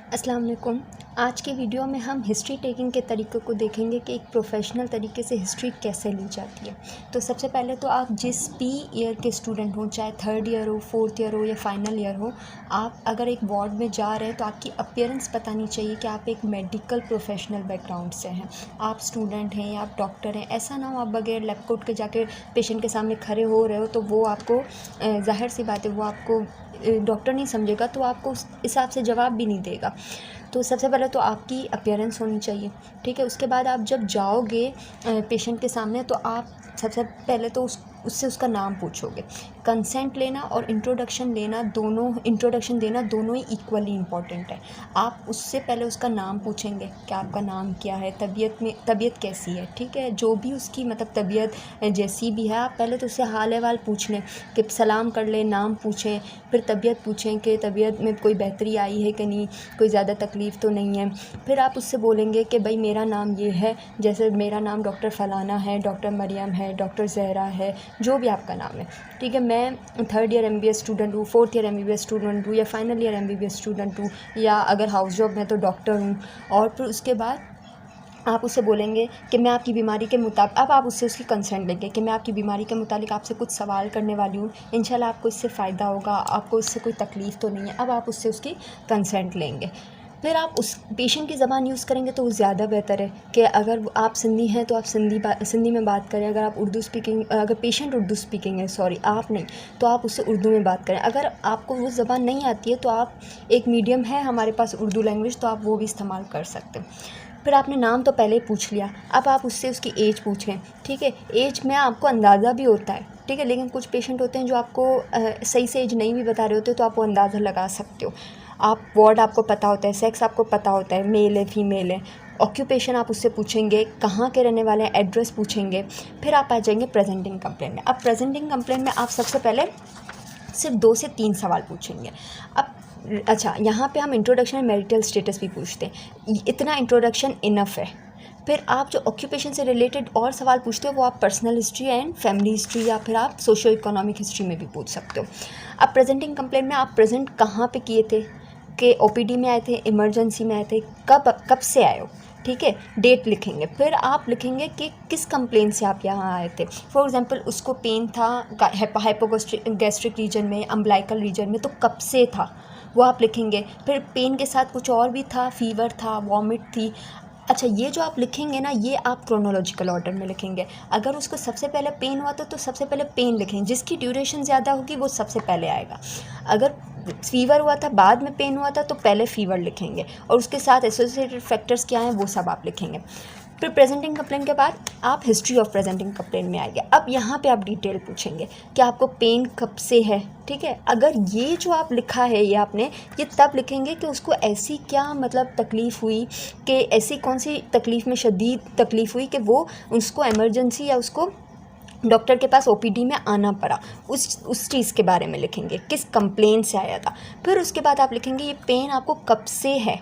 अस्सलाम वालेकुम। आज के वीडियो में हम हिस्ट्री टेकिंग के तरीक़ों को देखेंगे कि एक प्रोफेशनल तरीके से हिस्ट्री कैसे ली जाती है। तो सबसे पहले तो आप जिस भी ईयर के स्टूडेंट हों, चाहे थर्ड ईयर हो, फोर्थ ईयर हो या फाइनल ईयर हो, आप अगर एक वार्ड में जा रहे हैं तो आपकी अपीयरेंस बतानी चाहिए कि आप एक मेडिकल प्रोफेशनल बैकग्राउंड से हैं। आप स्टूडेंट हैं या आप डॉक्टर हैं, ऐसा ना हो आप बगैर लैब कोट के जाके पेशेंट के सामने खड़े हो रहे हो तो वो आपको ज़ाहिर सी बात है वो आपको डॉक्टर नहीं समझेगा, तो आपको उस हिसाब से जवाब भी नहीं देगा। तो सबसे पहले तो आपकी अपीयरेंस होनी चाहिए, ठीक है। उसके बाद आप जब जाओगे पेशेंट के सामने तो आप सबसे पहले तो उससे उसका नाम पूछोगे। कंसेंट लेना और इंट्रोडक्शन देना दोनों ही इक्वली इम्पॉर्टेंट है। आप उससे पहले उसका नाम पूछेंगे कि आपका नाम क्या है, तबीयत कैसी है, ठीक है। जो भी उसकी मतलब तबीयत जैसी भी है, आप पहले तो उससे हाल अहवाल पूछ लें कि सलाम कर लें, नाम पूछें, फिर तबीयत पूछें कि तबीयत में कोई बेहतरी आई है कि नहीं, कोई ज़्यादा तकलीफ़ तो नहीं है। फिर आप उससे बोलेंगे कि भाई मेरा नाम ये है, जैसे मेरा नाम डॉक्टर फ़लाना है, डॉक्टर मरियम है, डॉक्टर ज़हरा है, जो भी आपका नाम है, ठीक है। मैं थर्ड ईयर MBBS स्टूडेंट हूँ, फोर्थ ईयर MBBS स्टूडेंट हूँ या फाइनल ईयर MBBS स्टूडेंट हूँ, या अगर हाउस जॉब में तो डॉक्टर हूँ। और फिर उसके बाद आप उससे बोलेंगे कि मैं आपकी बीमारी के मुताबिक, अब आप उससे उसकी कंसेंट लेंगे कि मैं आपकी बीमारी के मुताबिक आपसे कुछ सवाल करने वाली हूँ, इंशाल्लाह आपको इससे फ़ायदा होगा, आपको इससे कोई तकलीफ़ तो नहीं है। अब आप उससे उसकी कंसेंट लेंगे। फिर आप उस पेशेंट की ज़बान यूज़ करेंगे तो वो ज़्यादा बेहतर है कि अगर आप सिंधी हैं तो आप सिंधी में बात करें। अगर आप अगर पेशेंट उर्दू स्पीकिंग है, सॉरी आप नहीं, तो आप उससे उर्दू में बात करें। अगर आपको वो ज़बान नहीं आती है तो आप एक मीडियम है हमारे पास उर्दू लैंग्वेज, तो आप वो भी इस्तेमाल कर सकते हैं। फिर आपने नाम तो पहले ही पूछ लिया, अब आप उससे उसकी एज पूछें, ठीक है। एज में आपको अंदाज़ा भी होता है, ठीक है, लेकिन कुछ पेशेंट होते हैं जो आपको सही से एज नहीं भी बता रहे होते, तो आप वो अंदाज़ा लगा सकते हो। आप वार्ड आपको पता होता है, सेक्स आपको पता होता है, मेल है फीमेल है। ऑक्यूपेशन आप उससे पूछेंगे, कहाँ के रहने वाले हैं, एड्रेस पूछेंगे। फिर आप आ जाएंगे प्रेजेंटिंग कंप्लेंट में। अब प्रेजेंटिंग कंप्लेंट में आप सबसे पहले सिर्फ 2 से 3 सवाल पूछेंगे। अब अच्छा, यहाँ पे हम इंट्रोडक्शन एंड मैरिटल स्टेटस भी पूछते हैं, इतना इंट्रोडक्शन इनफ है। फिर आप जो ऑक्यूपेशन से रिलेटेड और सवाल पूछते हो वो आप personal history and family history या फिर आप सोशो इकोनॉमिक हिस्ट्री में भी पूछ सकते हो। अब प्रेजेंटिंग कंप्लेंट में आप प्रेजेंट कहाँ पे किए थे, कि OPD में आए थे, इमरजेंसी में आए थे, कब से आए हो, ठीक है, डेट लिखेंगे। फिर आप लिखेंगे कि किस कंप्लेंट से आप यहाँ आए थे। फॉर एग्जांपल उसको पेन था हाइपोगैस्ट्रिक रीजन में, अम्बलाइकल रीजन में, तो कब से था वो आप लिखेंगे। फिर पेन के साथ कुछ और भी था, फीवर था, वॉमिट थी। अच्छा, ये जो आप लिखेंगे ना, ये आप क्रोनोलॉजिकल ऑर्डर में लिखेंगे। अगर उसको सबसे पहले पेन हुआ तो सबसे पहले पेन लिखेंगे, जिसकी ड्यूरेशन ज़्यादा होगी वो सबसे पहले आएगा। अगर फीवर हुआ था बाद में पेन हुआ था तो पहले फीवर लिखेंगे, और उसके साथ एसोसिएटेड फैक्टर्स क्या हैं वो सब आप लिखेंगे। फिर प्रेजेंटिंग कंप्लेंट के बाद आप हिस्ट्री ऑफ प्रेजेंटिंग कंप्लेंट में आएंगे। अब यहाँ पे आप डिटेल पूछेंगे कि आपको पेन कब से है, ठीक है। अगर ये जो आप लिखा है ये आपने, ये तब लिखेंगे कि उसको ऐसी क्या मतलब तकलीफ़ हुई, कि ऐसी कौन सी तकलीफ़ में शदीद तकलीफ़ हुई कि वो उसको इमरजेंसी या उसको डॉक्टर के पास OPD में आना पड़ा, उस चीज़ के बारे में लिखेंगे, किस कंप्लेंट से आया था। फिर उसके बाद आप लिखेंगे ये पेन आपको कब से है,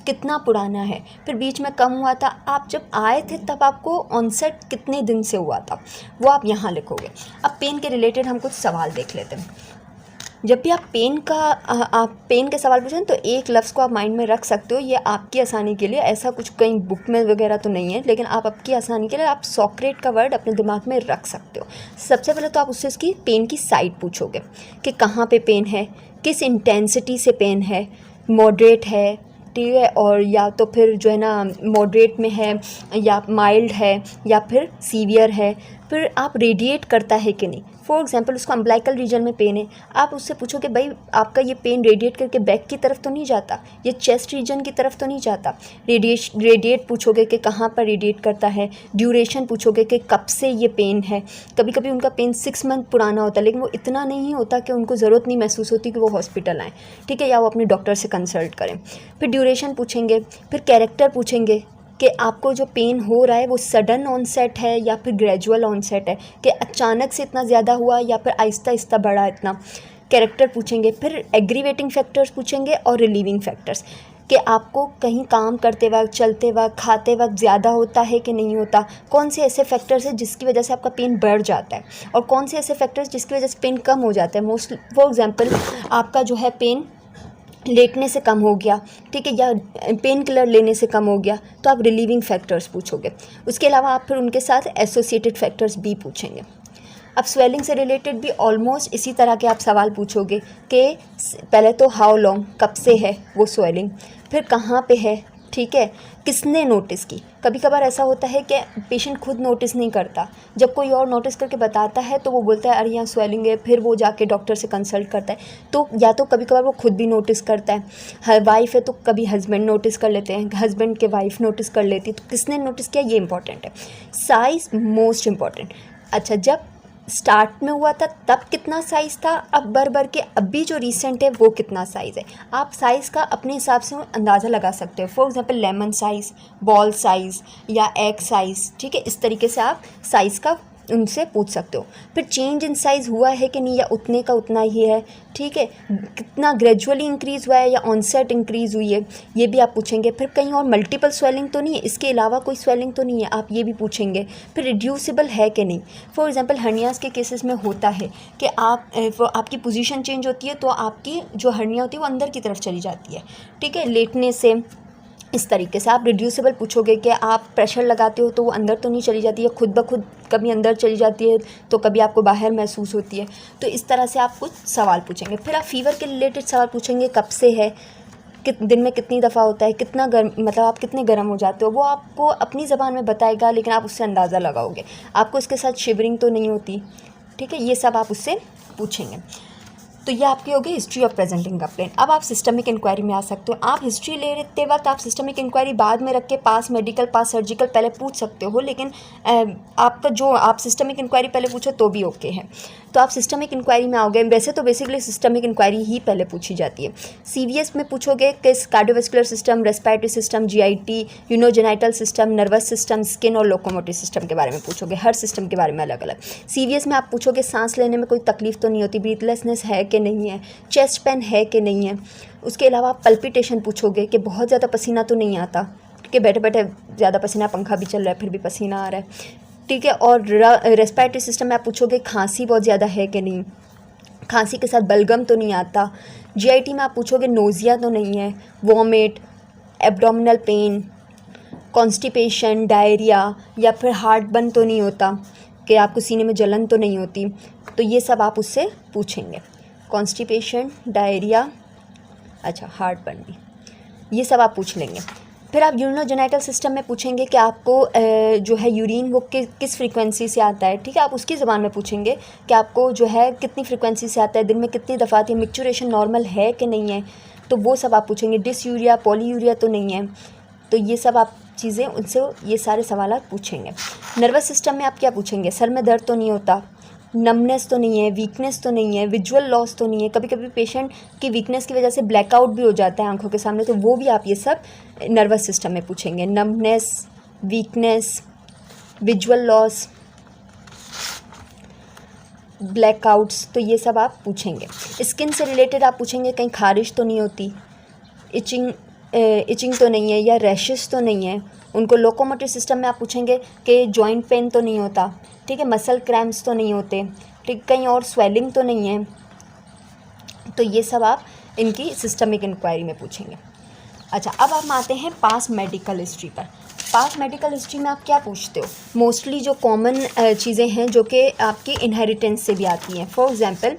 कितना पुराना है, फिर बीच में कम हुआ था, आप जब आए थे तब आपको ऑनसेट कितने दिन से हुआ था, वो आप यहाँ लिखोगे। अब पेन के रिलेटेड हम कुछ सवाल देख लेते हैं। जब भी आप पेन के सवाल पूछें तो एक लफ्ज़ को आप माइंड में रख सकते हो, ये आपकी आसानी के लिए, ऐसा कुछ कहीं बुक में वगैरह तो नहीं है, लेकिन आप आपकी आसानी के लिए आप सॉक्रेट का वर्ड अपने दिमाग में रख सकते हो। सबसे पहले तो आप उससे उसकी पेन की साइड पूछोगे कि कहाँ पे पेन है, किस इंटेंसिटी से पेन है, मॉडरेट है, ठीक है, और या तो फिर जो है ना मॉडरेट में है, या माइल्ड है, या फिर सीवियर है। फिर आप रेडिएट करता है कि नहीं। फॉर एग्जांपल उसको अम्बलाइकल रीजन में पेन है, आप उससे पूछो कि भाई आपका ये पेन रेडिएट करके बैक की तरफ तो नहीं जाता, ये चेस्ट रीजन की तरफ तो नहीं जाता। रेडिएट पूछोगे कि कहाँ पर रेडिएट करता है। ड्यूरेशन पूछोगे कि कब से ये पेन है। कभी कभी उनका पेन 6 मंथ पुराना होता है, लेकिन वो इतना नहीं होता कि उनको ज़रूरत नहीं महसूस होती कि वो हॉस्पिटल आएँ, ठीक है, या वो अपने डॉक्टर से कंसल्ट करें। फिर ड्यूरेशन पूछेंगे। फिर कैरेक्टर पूछेंगे कि आपको जो पेन हो रहा है वो सडन ऑनसेट है या फिर ग्रेजुअल ऑनसेट है, कि अचानक से इतना ज़्यादा हुआ या फिर आहिस्ता आहिस्ता बढ़ा इतना। कैरेक्टर पूछेंगे। फिर एग्रीवेटिंग फैक्टर्स पूछेंगे और रिलीविंग फैक्टर्स, कि आपको कहीं काम करते वक्त, चलते वक्त, खाते वक्त ज़्यादा होता है कि नहीं होता। कौन से ऐसे फैक्टर्स हैं जिसकी वजह से आपका पेन बढ़ जाता है, और कौन से ऐसे फैक्टर्स जिसकी वजह से पेन कम हो जाता है। फॉर एग्जांपल आपका जो है पेन लेटने से कम हो गया, ठीक है, या पेन किलर लेने से कम हो गया, तो आप रिलीविंग फैक्टर्स पूछोगे। उसके अलावा आप फिर उनके साथ एसोसिएटेड फैक्टर्स भी पूछेंगे। अब स्वेलिंग से रिलेटेड भी ऑलमोस्ट इसी तरह के आप सवाल पूछोगे कि पहले तो हाउ लॉन्ग, कब से है वो स्वेलिंग, फिर कहाँ पे है, ठीक है, किसने नोटिस की। कभी कभार ऐसा होता है कि पेशेंट खुद नोटिस नहीं करता, जब कोई और नोटिस करके बताता है तो वो बोलता है अरे यहाँ स्वेलिंग है, फिर वो जाके डॉक्टर से कंसल्ट करता है। तो या तो कभी कभार वो खुद भी नोटिस करता है, वाइफ है तो कभी हस्बैंड नोटिस कर लेते हैं, हस्बैंड के वाइफ नोटिस कर लेती है। तो किसने नोटिस किया ये इंपॉर्टेंट है। Size most important. अच्छा, जब स्टार्ट में हुआ था तब कितना साइज़ था, अब बढ़ के अभी जो रिसेंट है वो कितना साइज़ है, आप साइज़ का अपने हिसाब से अंदाज़ा लगा सकते हो। For example lemon size, ball size या एग साइज़, ठीक है, इस तरीके से आप साइज़ का उनसे पूछ सकते हो। फिर चेंज इन साइज़ हुआ है कि नहीं, या उतने का उतना ही है, ठीक है, कितना ग्रेजुअली इंक्रीज़ हुआ है या ऑनसेट इंक्रीज़ हुई है, ये भी आप पूछेंगे। फिर कहीं और मल्टीपल स्वेलिंग तो नहीं है, इसके अलावा कोई स्वेलिंग तो नहीं है, आप ये भी पूछेंगे। फिर रिड्यूसिबल है कि नहीं। फॉर एग्जांपल हर्नियाज़ के केसेस में होता है कि आपकी पोजीशन चेंज होती है तो आपकी जो हर्निया होती है वो अंदर की तरफ चली जाती है, ठीक है, लेटने से। इस तरीके से आप रिड्यूसिबल पूछोगे कि आप प्रेशर लगाते हो तो वो अंदर तो नहीं चली जाती है, खुद ब खुद कभी अंदर चली जाती है तो कभी आपको बाहर महसूस होती है। तो इस तरह से आप कुछ सवाल पूछेंगे। फिर आप फीवर के रिलेटेड सवाल पूछेंगे, कब से है, दिन में कितनी दफ़ा होता है, कितना गर्म, मतलब आप कितने गर्म हो जाते हो, वो आपको अपनी ज़बान में बताएगा, लेकिन आप उससे अंदाज़ा लगाओगे। आपको इसके साथ शिवरिंग तो नहीं होती, ठीक है, ये सब आप उससे पूछेंगे। तो ये आपकी होगी हिस्ट्री ऑफ प्रेजेंटिंग कंप्लेंट। अब आप सिस्टमिक इंक्वायरी में आ सकते हो। आप हिस्ट्री लेते वक्त आप सिस्टमिक इंक्वायरी बाद में रख के पास मेडिकल, पास सर्जिकल पहले पूछ सकते हो, लेकिन आपका जो आप सिस्टमिक इंक्वायरी पहले पूछो तो भी ओके है। तो आप सिस्टमिक इंक्वायरी में आओगे। वैसे तो बेसिकली सिस्टमिक इंक्वायरी ही पहले पूछी जाती है। सीवीएस में पूछोगे कि cardiovascular system, respiratory system, GIT, urogenital system, nervous system, skin और लोकोमोटिव सिस्टम के बारे में पूछोगे। हर सिस्टम के बारे में अलग अलग। सीवीएस में आप पूछोगे सांस लेने में कोई तकलीफ तो नहीं होती, ब्रीथलेसनेस है कि नहीं है, चेस्ट पेन है कि नहीं है। उसके अलावा आप पल्पिटेशन पूछोगे कि बहुत ज़्यादा पसीना तो नहीं आता, कि बैठे बैठे ज़्यादा पसीना, पंखा भी चल रहा है फिर भी पसीना आ रहा है, ठीक है। और रेस्पिरेटरी सिस्टम में आप पूछोगे खांसी बहुत ज़्यादा है कि नहीं, खांसी के साथ बलगम तो नहीं आता। जीआईटी में आप पूछोगे नोज़िया तो नहीं है, vomit, abdominal pain, constipation, diarrhoea, या फिर हार्ट बर्न तो नहीं होता, कि आपको सीने में जलन तो नहीं होती। तो ये सब आप उससे पूछेंगे। कॉन्स्टिपेशन, डायरिया, अच्छा हार्ट बर्न भी, ये सब आप पूछ लेंगे। फिर आप यूरिनोजेनाइटल सिस्टम में पूछेंगे कि आपको जो है यूरिन वो किस फ्रीक्वेंसी से आता है, ठीक है, आप उसकी ज़बान में पूछेंगे कि आपको जो है कितनी फ्रीक्वेंसी से आता है, दिन में कितनी दफ़ा आती है, मिक्चुरेशन नॉर्मल है कि नहीं है, तो वो सब आप पूछेंगे। डिसयूरिया, पॉलीयूरिया तो नहीं है, तो ये सब आप चीज़ें उनसे ये सारे सवाल पूछेंगे। नर्वस सिस्टम में आप क्या पूछेंगे, सर में दर्द तो नहीं होता, नमनेस तो नहीं है, वीकनेस तो नहीं है, विजुअल लॉस तो नहीं है। कभी कभी पेशेंट की वीकनेस की वजह से ब्लैकआउट भी हो जाता है आंखों के सामने, तो वो भी आप ये सब नर्वस सिस्टम में पूछेंगे। Numbness, weakness, visual loss, blackouts, तो ये सब आप पूछेंगे। स्किन से रिलेटेड आप पूछेंगे कहीं खारिश तो नहीं होती, इचिंग तो नहीं है, या रैशेस तो नहीं है। उनको लोकोमोटिव सिस्टम में आप पूछेंगे कि जॉइंट पेन तो नहीं होता, ठीक है, मसल क्रैम्प्स तो नहीं होते, ठीक, कहीं और स्वेलिंग तो नहीं है। तो ये सब आप इनकी सिस्टमिक इंक्वायरी में पूछेंगे। अच्छा, अब हम आते हैं पास मेडिकल हिस्ट्री पर। पास मेडिकल हिस्ट्री में आप क्या पूछते हो, मोस्टली जो कॉमन चीज़ें हैं जो कि आपकी इनहेरिटेंस से भी आती हैं। For example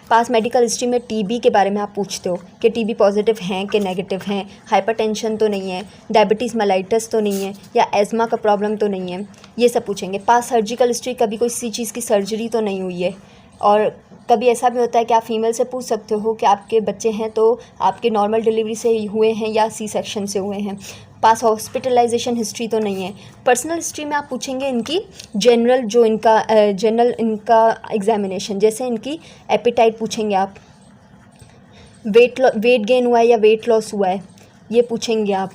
pass medical history में टीबी के बारे में आप पूछते हो कि टीबी पॉजिटिव हैं कि नेगेटिव हैं, हाइपरटेंशन तो नहीं है, डायबिटीज़ मेलाइटस तो नहीं है, या एज़मा का प्रॉब्लम तो नहीं है, ये सब पूछेंगे। पास सर्जिकल हिस्ट्री, कभी कोई सी चीज़ की सर्जरी तो नहीं हुई है। और कभी ऐसा भी होता है कि आप फीमेल से पूछ सकते हो कि आपके बच्चे हैं तो आपके नॉर्मल डिलीवरी से हुए हैं या सी सेक्शन से हुए हैं। पास हॉस्पिटलाइजेशन हिस्ट्री तो नहीं है। पर्सनल हिस्ट्री में आप पूछेंगे इनकी जनरल, जो इनका इनका एग्जामिनेशन, जैसे इनकी एपिटाइट पूछेंगे आप, वेट गेन हुआ है या वेट लॉस हुआ है, ये पूछेंगे आप,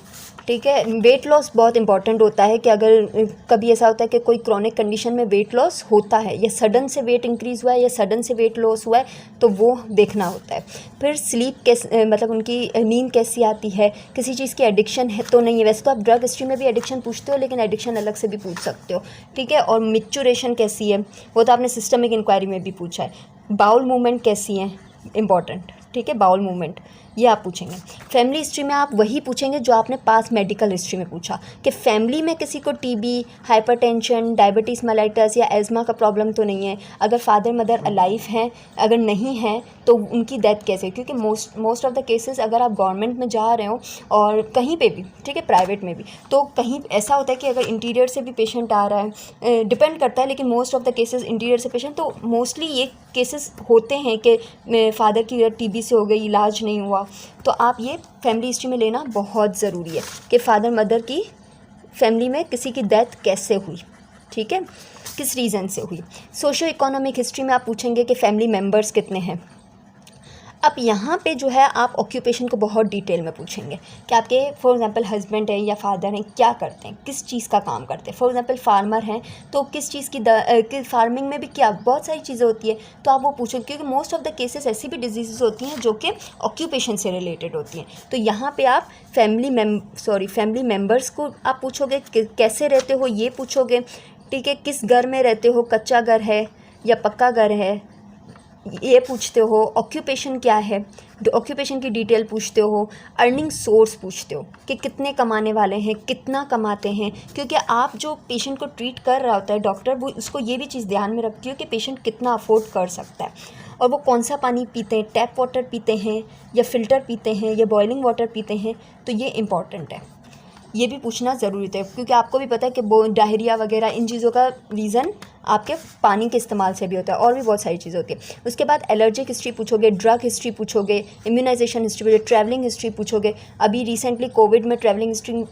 ठीक है। वेट लॉस बहुत इंपॉर्टेंट होता है कि अगर कभी ऐसा होता है कि कोई क्रॉनिक कंडीशन में वेट लॉस होता है, या सडन से वेट इंक्रीज़ हुआ है या सडन से वेट लॉस हुआ है, तो वो देखना होता है। फिर स्लीप कैसे, मतलब उनकी नींद कैसी आती है, किसी चीज़ की एडिक्शन है तो नहीं है। वैसे तो आप ड्रग हिस्ट्री में भी एडिक्शन पूछते हो, लेकिन एडिक्शन अलग से भी पूछ सकते हो, ठीक है। और मिक्चुरेशन कैसी है, वो तो आपने सिस्टमिक इंक्वायरी में भी पूछा है। बाउल मूवमेंट कैसी हैं, इम्पॉर्टेंट, ठीक है, बाउल मूवमेंट ये आप पूछेंगे। फैमिली हिस्ट्री में आप वही पूछेंगे जो आपने पास मेडिकल हिस्ट्री में पूछा कि फैमिली में किसी को टीबी, हाइपरटेंशन, डायबिटीज़ मेलाइटस या एज़मा का प्रॉब्लम तो नहीं है। अगर फादर मदर अलाइव हैं, अगर नहीं हैं तो उनकी डेथ कैसे, क्योंकि मोस्ट ऑफ द केसेस अगर आप गवर्नमेंट में जा रहे हो और कहीं पे भी, ठीक है, प्राइवेट में भी, तो कहीं ऐसा होता है कि अगर इंटीरियर से भी पेशेंट आ रहा है, डिपेंड करता है, लेकिन most of the cases interior से पेशेंट, तो मोस्टली ये केसेस होते हैं कि फादर की टीबी से हो गई, इलाज नहीं हुआ, तो आप ये फैमिली हिस्ट्री में लेना बहुत ज़रूरी है कि फादर मदर की फैमिली में किसी की डेथ कैसे हुई, ठीक है, किस रीज़न से हुई। सोशो इकोनॉमिक हिस्ट्री में आप पूछेंगे कि फैमिली मेम्बर्स कितने हैं। अब यहाँ पे जो है आप ऑक्यूपेशन को बहुत डिटेल में पूछेंगे कि आपके फॉर एग्जांपल हस्बैंड है या फादर हैं, क्या करते हैं, किस चीज़ का काम करते हैं। फॉर एग्जांपल फार्मर हैं तो किस चीज़ की फार्मिंग में भी क्या बहुत सारी चीज़ें होती है, तो आप वो पूछोगे, क्योंकि मोस्ट ऑफ द केसेस ऐसी भी डिजीज़ होती हैं जो कि ऑक्यूपेशन से रिलेटेड होती हैं। तो यहाँ पर आप फैमिली मेम्बर्स को आप पूछोगे, कैसे रहते हो ये पूछोगे, ठीक है, किस घर में रहते हो, कच्चा घर है या पक्का घर है, ये पूछते हो। ऑक्यूपेशन क्या है, ऑक्यूपेशन की डिटेल पूछते हो। अर्निंग सोर्स पूछते हो कि कितने कमाने वाले हैं, कितना कमाते हैं, क्योंकि आप जो पेशेंट को ट्रीट कर रहा होता है डॉक्टर, वो उसको ये भी चीज़ ध्यान में रखती हो कि पेशेंट कितना अफोर्ड कर सकता है और वो कौन सा पानी पीते हैं, टैप वाटर पीते हैं या फ़िल्टर पीते हैं या बॉइलिंग वाटर पीते हैं, तो ये इम्पॉर्टेंट है, ये भी पूछना ज़रूरी है, क्योंकि आपको भी पता है कि डायरिया वगैरह इन चीज़ों का रीज़न आपके पानी के इस्तेमाल से भी होता है, और भी बहुत सारी चीज़ें होती है। उसके बाद एलर्जिक हिस्ट्री पूछोगे, ड्रग हिस्ट्री पूछोगे, इम्यूनाइजेशन हिस्ट्री पूछोगे, ट्रैवलिंग हिस्ट्री पूछोगे। अभी रिसेंटली कोविड में travelling history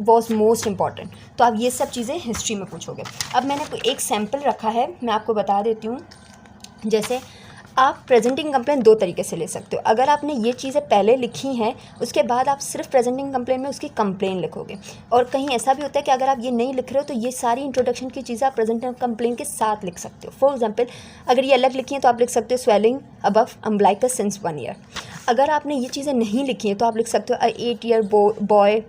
was most important, तो आप ये सब चीज़ें हिस्ट्री में पूछोगे। अब मैंने एक सैम्पल रखा है, मैं आपको बता देती हूँ। जैसे आप प्रेजेंटिंग कंप्लेन दो तरीके से ले सकते हो। अगर आपने ये चीज़ें पहले लिखी हैं, उसके बाद आप सिर्फ प्रेजेंटिंग कंप्लेन में उसकी कंप्लेन लिखोगे। और कहीं ऐसा भी होता है कि अगर आप ये नहीं लिख रहे हो तो ये सारी इंट्रोडक्शन की चीज़ें आप प्रेजेंटिंग कंप्लेन के साथ लिख सकते हो। फॉर एग्जांपल अगर ये अलग लिखी हैं तो आप लिख सकते हो swelling above umbilicus since 1 year. अगर आपने ये चीज़ें नहीं लिखी हैं तो आप लिख सकते हो 8 year boy,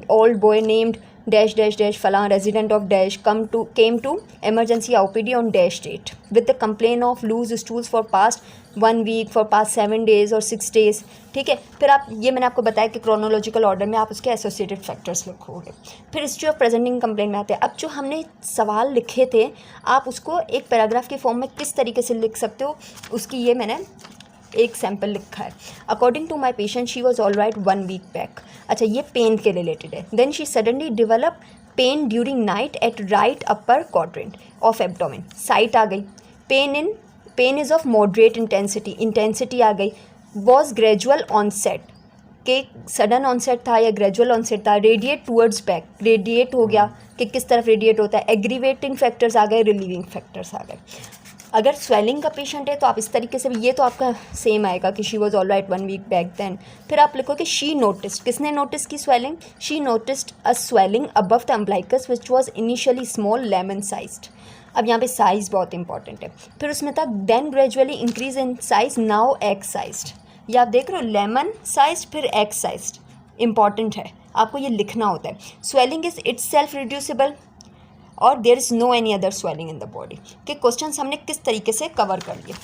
old boy named dash dash dash फलां resident of dash came to emergency OPD on dash date with the complaint of loose stools for past 1 week, for past 7 days और 6 days, ठीक है। फिर आप ये मैंने आपको बताया कि क्रोनोलॉजिकल ऑर्डर में आप उसके एसोसिएटेड फैक्टर्स लिखोगे। फिर हिस्ट्री ऑफ प्रेजेंटिंग कंप्लेंट में आते हैं। अब जो हमने सवाल लिखे थे आप उसको एक पैराग्राफ के फॉर्म में किस तरीके से लिख सकते हो, उसकी ये मैंने एक सैम्पल लिखा है। According to my patient she was all right 1 week बैक। अच्छा, ये पेन के रिलेटेड है। Then she suddenly develop pain during night at right upper quadrant of abdomen. Site आ गई। Pain is of moderate intensity आ गई। वॉज ग्रेजुअल ऑनसेट, के सडन ऑनसेट था या ग्रेजुअल ऑनसेट था। रेडिएट टूवर्ड्स बैक, रेडिएट हो गया कि किस तरफ रेडिएट होता है। एग्रीवेटिंग फैक्टर्स आ गए, रिलीविंग फैक्टर्स आ गए। अगर स्वेलिंग का पेशेंट है तो आप इस तरीके से भी, ये तो आपका सेम आएगा कि she was all right 1 week back then. फिर आप लिखो कि शी नोटिस्ड, किसने नोटिस की swelling, she noticed a swelling above the umbilicus which was initially small lemon sized. अब यहाँ पे साइज़ बहुत इंपॉर्टेंट है। फिर उसमें था then gradually increase in size, now egg sized. ये आप देख रहे हो, लेमन साइज्ड फिर एग साइज्ड, इंपॉर्टेंट है, आपको ये लिखना होता है। Swelling is its self reducible और there is no any other swelling in the body, के क्वेश्चन हमने किस तरीके से कवर कर लिए।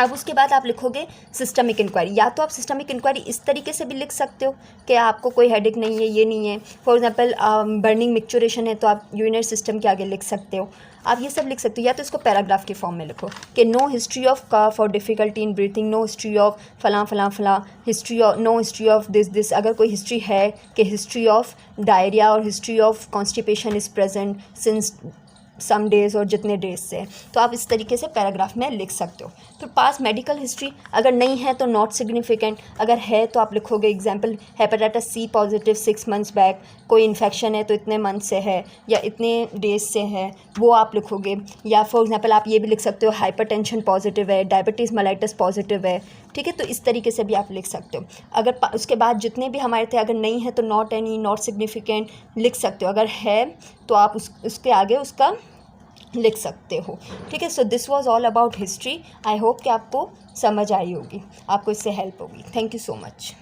अब उसके बाद आप लिखोगे सिस्टमिक इंक्वायरी। या तो आप सिस्टमिक इंक्वायरी इस तरीके से भी लिख सकते हो कि आपको कोई हेडेक नहीं है, ये नहीं है। फॉर एग्जांपल बर्निंग मिक्चुरेशन है तो आप यूरिनरी सिस्टम के आगे लिख सकते हो। आप ये सब लिख सकते हो। या तो इसको पैराग्राफ के फॉर्म में लिखो कि नो हिस्ट्री ऑफ कफ और difficulty in breathing, no history of फलां फलां फलां, history of no history of this. अगर कोई हिस्ट्री है कि हिस्ट्री ऑफ डायरिया और history of constipation is present since some days और जितने डेज से, तो आप इस तरीके से पैराग्राफ में लिख सकते हो। फिर पास मेडिकल हिस्ट्री अगर नहीं है तो नॉट सिग्निफिकेंट, अगर है तो आप लिखोगे example hepatitis C positive 6 months back, कोई इन्फेक्शन है तो इतने मंथ से है या इतने डेज से है, वो आप लिखोगे। या फॉर एग्जांपल आप ये भी लिख सकते हो हाइपरटेंशन पॉजिटिव है, डायबिटीज़ मेलाइटस पॉजिटिव है, ठीक है। तो इस तरीके से भी आप लिख सकते हो। अगर उसके बाद जितने भी हमारे थे, अगर नहीं है तो नॉट एनी, नॉट सिग्निफिकेंट लिख सकते हो। अगर है तो आप उसके आगे उसका लिख सकते हो, ठीक है। So this was all about history. I hope कि आपको समझ आई होगी, आपको इससे हेल्प होगी। Thank you so much.